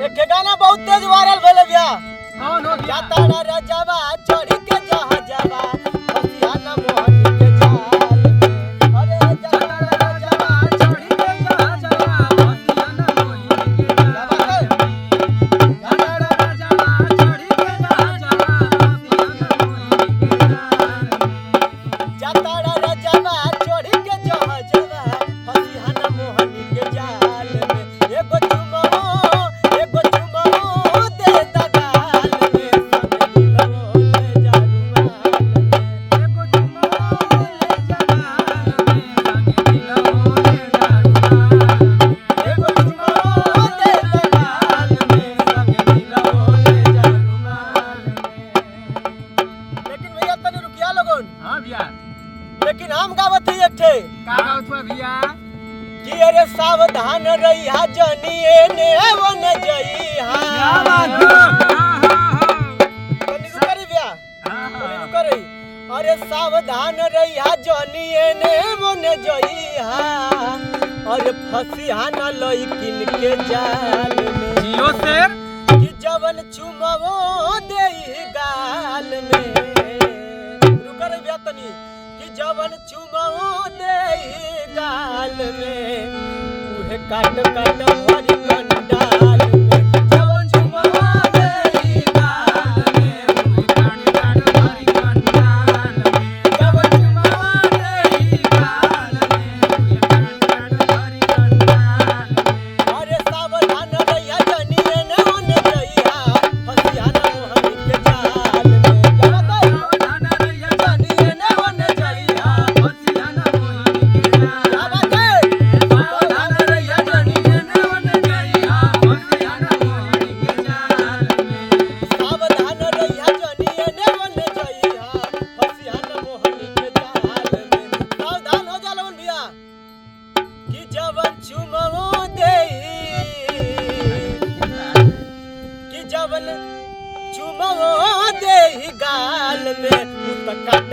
एक गाना बहुत तेज वायरल भेल बिया। कौन हो गया? जाताड़ा रजवा चढ़ी के जहाजवा फसिया न मोहनी के जाल में। अरे जाताड़ा रजवा चढ़ी के जहाजवा फसिया न मोहिनी के जाल में। जाताड़ा रजवा चढ़ी के जहाजवा फसिया न मोहिनी के जाल में। जाताड़ा रजवा चढ़ी के जहाजवा फसिया न मोहनी के जाल में। एगो चुमाओ दे दगाल में संग दिलवो ले जा रुमाल में। एगो चुमाओ ले जगाल में संग दिलवो ले जा रुमाल में। एगो चुमाओ दे दगाल में संग दिलवो ले जा रुमाल में। लेकिन भैया तनी रुकिया लोगन। हां भैया लेकिन हम गावत ही एक ठे का गावत हुआ भैया? कि अरे सावधान रहिया जनिए ने वन जइहा। क्या बात है? तनी रुकरी बिया तनी रुकरी। अरे सावधान रहिया जनिए ने वन जइहा। अरे फसिया न लइकिन के जाल में। जियो शेर कि जवन चुमवो देई गाल में। रुकरी बिया तनी कि जवन चुमवो देई गाल में उहे काट काट भरी कंडाल में। जवन चुमवो देई गाल में उहे काट काट भरी कंडाल में। जवन चुमवो देई गाल में उहे काट काट भरी कंडाल में। अरे सावधान रहिया जनिए ने ओन जइहा फसिया न मोहनी के जाल में। सावधान रहिया जनिए ने ओन जइहा फसिया न मोहिनी के जाल में। आवा के सावधान रहिया जनिए ने वन जइहा फसिया न मोहिनी के जाल में। सावधान रहिया जनिए ने वन जइहा फसिया न मोहनी के जाल में। सावधान हो जा लोगन भैया कि जवन चुमवो देई कि जवन चुमवो देई गाल में उ त काट